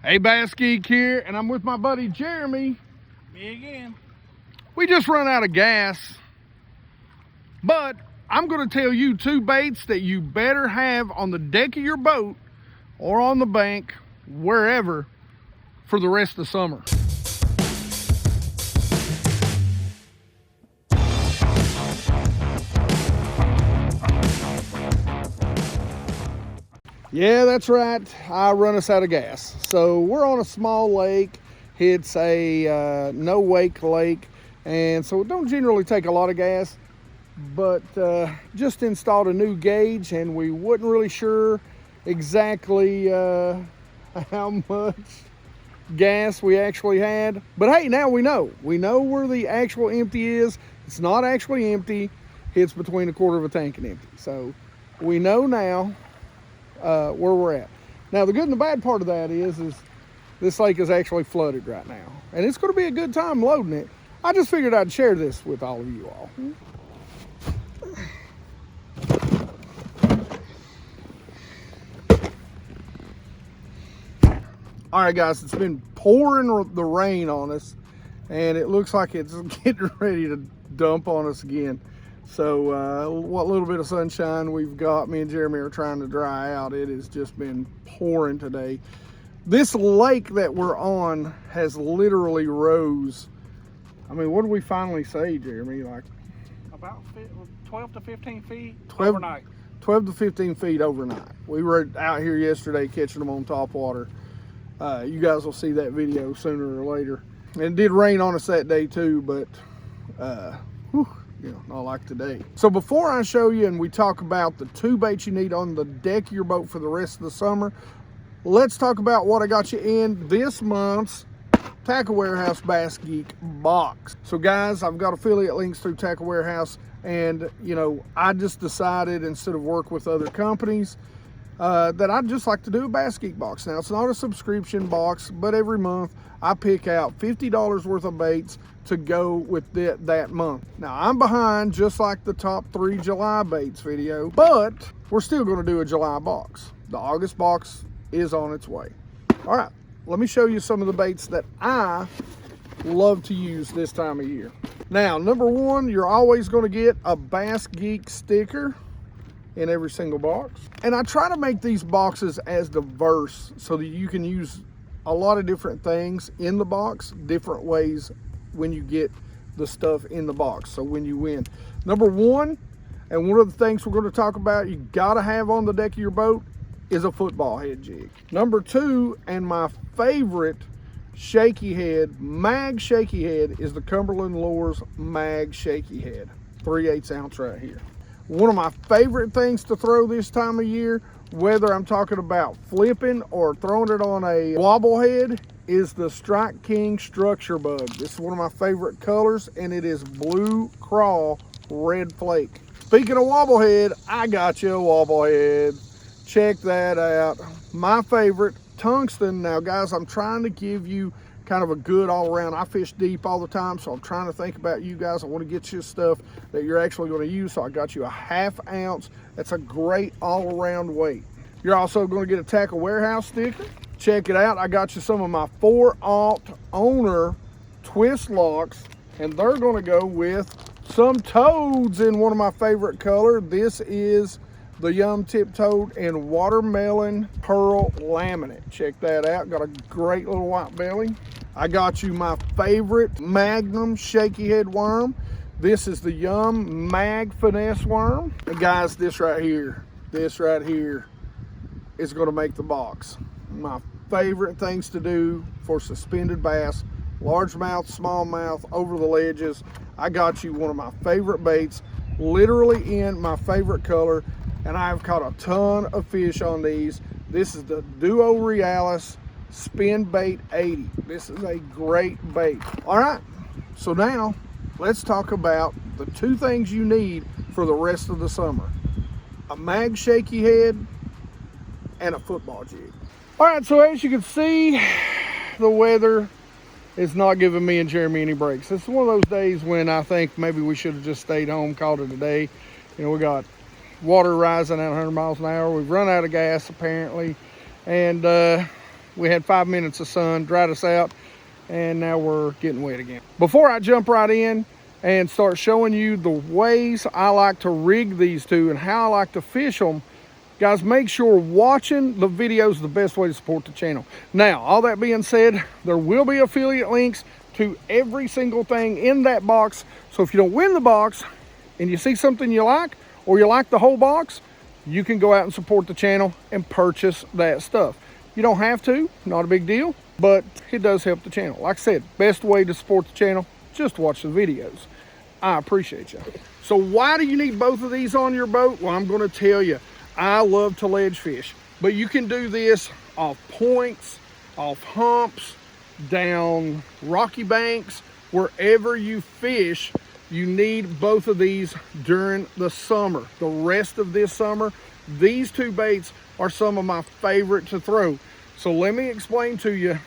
Hey, BassGeek here, and I'm with my buddy Jeremy. Me again. We just run out of gas, but I'm going to tell you two baits that you better have on the deck of your boat or on the bank, wherever, for the rest of the summer. Yeah, that's right. I run us out of gas. So we're on a small lake. It's a no wake lake, and so it don't generally take a lot of gas, but just installed a new gauge and we wasn't really sure exactly how much gas we actually had. But hey, now we know where the actual empty is. It's not actually empty. It's between a quarter of a tank and empty. So we know now where we're at. Now the good and the bad part of that is this lake is actually flooded right now, and it's going to be a good time loading it. I just figured I'd share this with all of you all. All right, guys, it's been pouring the rain on us, and it looks like it's getting ready to dump on us again. So what little bit of sunshine we've got, me and Jeremy are trying to dry out. It has just been pouring today. This lake that we're on has literally rose. I mean, what did we finally say, Jeremy? Like about 12 to 15 feet 12, overnight. 12 to 15 feet overnight. We were out here yesterday catching them on top water. You guys will see that video sooner or later. And it did rain on us that day too, but not like today. So before I show you and we talk about the two baits you need on the deck of your boat for the rest of the summer, let's talk about what I got you in this month's Tackle Warehouse BassGeek box. So guys, I've got affiliate links through Tackle Warehouse, and I just decided, instead of work with other companies, that I'd just like to do a BassGeek box. Now, it's not a subscription box, but every month I pick out $50 worth of baits to go with that month. Now, I'm behind, just like the top 3 July baits video, but we're still going to do a July box. The August box is on its way. All right, let me show you some of the baits that I love to use this time of year. Now, number one, you're always going to get a BassGeek sticker in every single box. And I try to make these boxes as diverse so that you can use a lot of different things in the box, different ways when you get the stuff in the box. So when you win. Number one, and one of the things we're going to talk about you got to have on the deck of your boat, is a football head jig. Number two, and my favorite Shakyhead, mag Shakyhead, is the Cumberland Lures mag Shakyhead, 3/8 ounce right here. One of my favorite things to throw this time of year, whether I'm talking about flipping or throwing it on a wobble head, is the Strike King Structure Bug. This is one of my favorite colors, and it is blue crawl red flake. Speaking of wobble head, I got you a wobble head. Check that out. My favorite, tungsten. Now guys, I'm trying to give you kind of a good all around. I fish deep all the time, so I'm trying to think about you guys. I want to get you stuff that you're actually going to use, so I got you a 1/2 ounce. That's a great all around weight. You're also going to get a Tackle Warehouse sticker. Check it out. I got you some of my 4/0 owner twist locks, and they're going to go with some toads in one of my favorite color. This is the Yum Tip Toad in watermelon pearl laminate. Check that out. Got a great little white belly. I got you my favorite Magnum Shakyhead worm. This is the Yum Mag Finesse worm. And guys, this right here is going to make the box. My favorite things to do for suspended bass, largemouth, smallmouth, over the ledges. I got you one of my favorite baits, literally in my favorite color, and I've caught a ton of fish on these. This is the Duo Realis Spin Bait 80. This is a great bait. All right, so now let's talk about the two things you need for the rest of the summer: a mag Shakyhead and a football jig. All right, so as you can see, the weather is not giving me and Jeremy any breaks. It's one of those days when I think maybe we should have just stayed home, called it a day. We got water rising at 100 miles an hour. We've run out of gas apparently, and We had 5 minutes of sun, dried us out, and now we're getting wet again. Before I jump right in and start showing you the ways I like to rig these two and how I like to fish them, guys, make sure watching the videos is the best way to support the channel. Now, all that being said, there will be affiliate links to every single thing in that box. So if you don't win the box and you see something you like, or you like the whole box, you can go out and support the channel and purchase that stuff. You don't have to, not a big deal, but it does help the channel. Like I said, best way to support the channel, just watch the videos. I appreciate you. So why do you need both of these on your boat? Well, I'm gonna tell you, I love to ledge fish, but you can do this off points, off humps, down rocky banks, wherever you fish. You need both of these during the summer. The rest of this summer, these two baits are some of my favorite to throw. So let me explain to you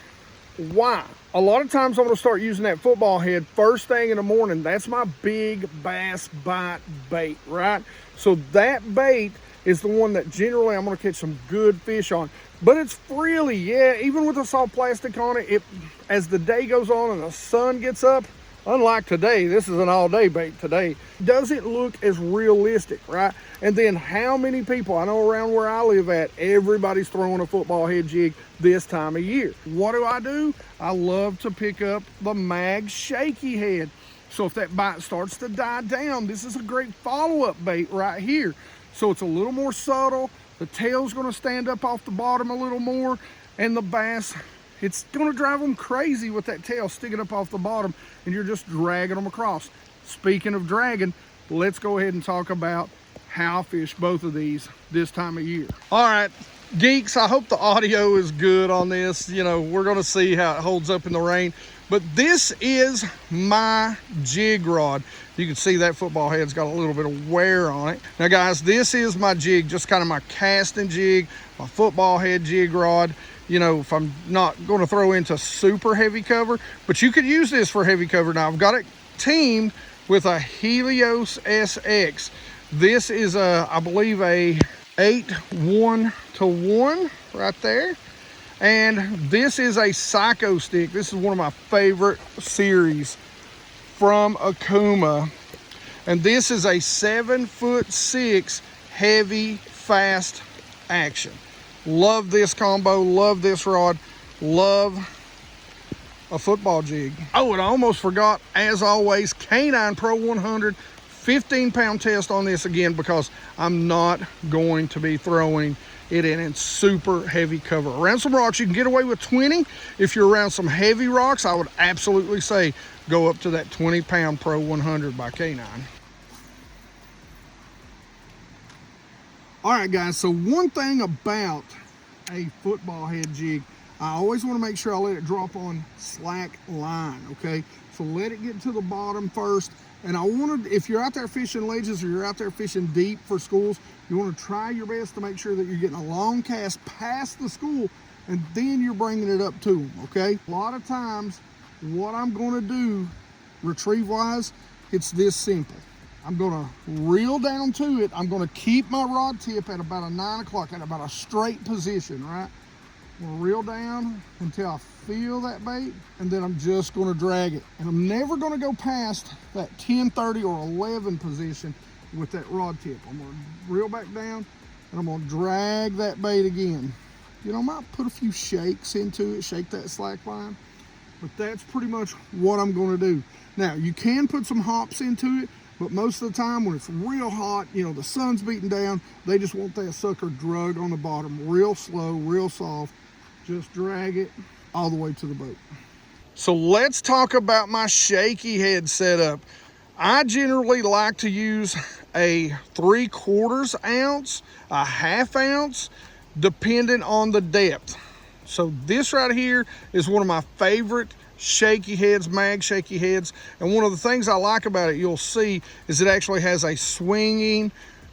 why. A lot of times I'm gonna start using that football head first thing in the morning. That's my big bass bite bait, right? So that bait is the one that generally I'm gonna catch some good fish on. But it's frilly, yeah, even with the soft plastic on it, as the day goes on and the sun gets up, unlike today, this is an all-day bait today, doesn't look as realistic, right? And then how many people, I know around where I live at, everybody's throwing a football head jig this time of year. What do? I love to pick up the mag shaky head. So if that bite starts to die down, this is a great follow-up bait right here. So it's a little more subtle, the tail's gonna stand up off the bottom a little more, and the bass, it's gonna drive them crazy with that tail sticking up off the bottom, and you're just dragging them across. Speaking of dragging, let's go ahead and talk about how I fish both of these this time of year. All right, geeks, I hope the audio is good on this. You know, we're gonna see how it holds up in the rain, but this is my jig rod. You can see that football head's got a little bit of wear on it. Now guys, this is my jig, just kind of my casting jig, my football head jig rod. You know, if I'm not going to throw into super heavy cover, but you could use this for heavy cover. Now I've got it teamed with a Helios SX. This is I believe a 8-1-to-1 right there. And this is a Psycho stick. This is one of my favorite series from Akuma. And this is a 7'6" heavy fast action. Love this combo, love this rod, love a football jig. Oh, and I almost forgot, as always, K9 Pro 100 15-pound test on this again, because I'm not going to be throwing it in super heavy cover. Around some rocks, you can get away with 20. If you're around some heavy rocks, I would absolutely say go up to that 20-pound Pro 100 by K9. All right, guys, so one thing about a football head jig, I always want to make sure I let it drop on slack line, okay? So let it get to the bottom first. And I wanted, if you're out there fishing ledges or you're out there fishing deep for schools, you want to try your best to make sure that you're getting a long cast past the school, and then you're bringing it up to them, okay? A lot of times, what I'm going to do, retrieve-wise, it's this simple. I'm gonna reel down to it. I'm gonna keep my rod tip at about a 9 o'clock, at about a straight position, right? I'm gonna reel down until I feel that bait, and then I'm just gonna drag it. And I'm never gonna go past that 10, 30, or 11 position with that rod tip. I'm gonna reel back down, and I'm gonna drag that bait again. You know, I might put a few shakes into it, shake that slack line, but that's pretty much what I'm gonna do. Now, you can put some hops into it, but most of the time when it's real hot, you know, the sun's beating down, they just want that sucker drug on the bottom, real slow, real soft. Just drag it all the way to the boat. So let's talk about my shaky head setup. I generally like to use a 3/4 ounce, a 1/2 ounce, depending on the depth. So this right here is one of my favorite shaky heads, mag shaky heads. And one of the things I like about it, you'll see, is it actually has a swinging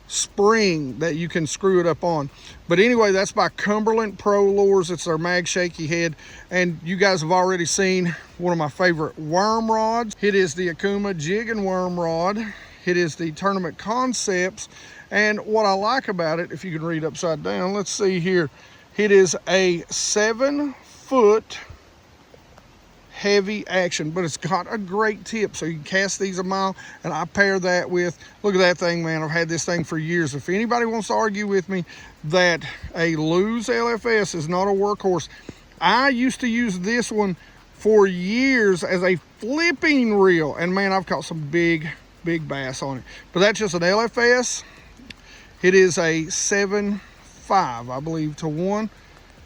spring that you can screw it up on. But anyway, that's by Cumberland Pro Lures. It's their mag shaky head. And you guys have already seen one of my favorite worm rods. It is the Akuma Jig and Worm Rod. It is the Tournament Concepts. And what I like about it, if you can read upside down, let's see here. It is a 7 foot heavy action, but it's got a great tip, so you can cast these a mile. And I pair that with, look at that thing, man. I've had this thing for years. If anybody wants to argue with me that a Lew's LFS is not a workhorse, I used to use this one for years as a flipping reel, and man, I've caught some big bass on it. But that's just an LFS. It is a 7.5, I believe, to 1.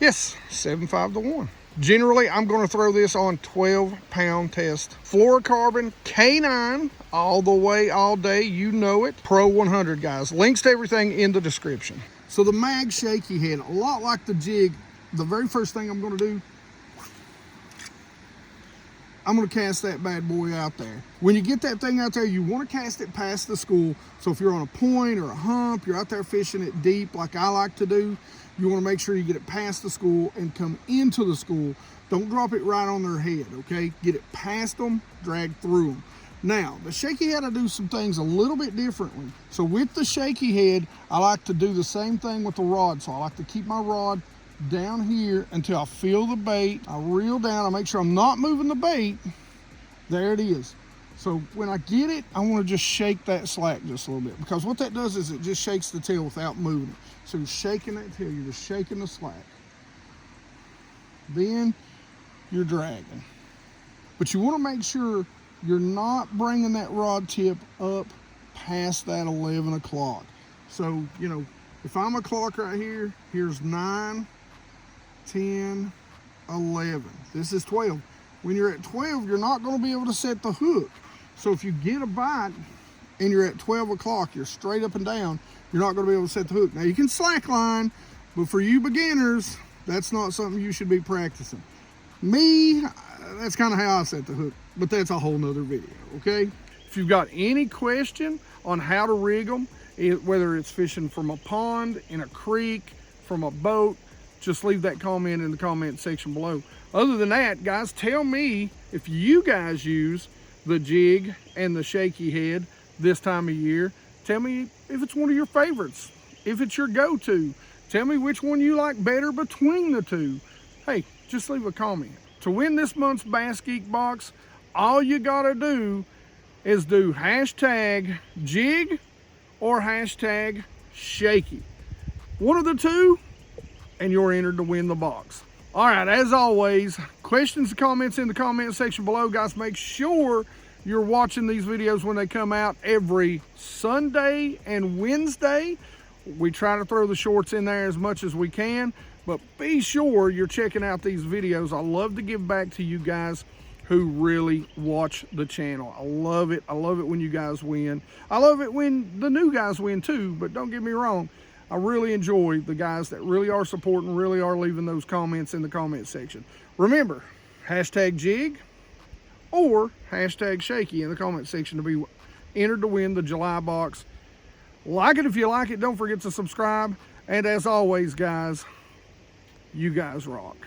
Yes, 7.5 to 1. Generally, I'm going to throw this on 12-pound test. Fluorocarbon K9 all the way, all day. You know it. Pro 100, guys. Links to everything in the description. So the mag shaky head, a lot like the jig, the very first thing I'm going to do, I'm going to cast that bad boy out there. When you get that thing out there, you want to cast it past the school. So if you're on a point or a hump, you're out there fishing it deep like I like to do, you want to make sure you get it past the school and come into the school. Don't drop it right on their head, okay? Get it past them, drag through them. Now, the shaky head, I do some things a little bit differently. So with the shaky head, I like to do the same thing with the rod. So I like to keep my rod down here until I feel the bait. I reel down, I make sure I'm not moving the bait. There it is. So when I get it, I want to just shake that slack just a little bit, because what that does is it just shakes the tail without moving it. So you're shaking that tail, you're just shaking the slack. Then you're dragging. But you want to make sure you're not bringing that rod tip up past that 11 o'clock. So, you know, if I'm a clock right here, here's 9, 10, 11. This is 12. When you're at 12, you're not going to be able to set the hook. So if you get a bite and you're at 12 o'clock, you're straight up and down, you're not going to be able to set the hook. Now you can slack line, but for you beginners, that's not something you should be practicing. Me, that's kind of how I set the hook, but that's a whole nother video, okay? If you've got any question on how to rig them, whether it's fishing from a pond, in a creek, from a boat, just leave that comment in the comment section below. Other than that, guys, tell me if you guys use the jig and the shaky head this time of year. Tell me if it's one of your favorites, if it's your go-to. Tell me which one you like better between the two. Hey, just leave a comment. To win this month's Bass Geek box, all you gotta do is do hashtag jig or hashtag shaky. One of the two, and you're entered to win the box. All right, as always, questions and comments in the comment section below. Guys, make sure you're watching these videos when they come out every Sunday and Wednesday. We try to throw the shorts in there as much as we can, but be sure you're checking out these videos. I love to give back to you guys who really watch the channel. I love it. I love it when you guys win. I love it when the new guys win too, but don't get me wrong. I really enjoy the guys that really are supporting, really are leaving those comments in the comment section. Remember, hashtag jig or hashtag shaky in the comment section to be entered to win the July box. Like it if you like it. Don't forget to subscribe. And as always, guys, you guys rock.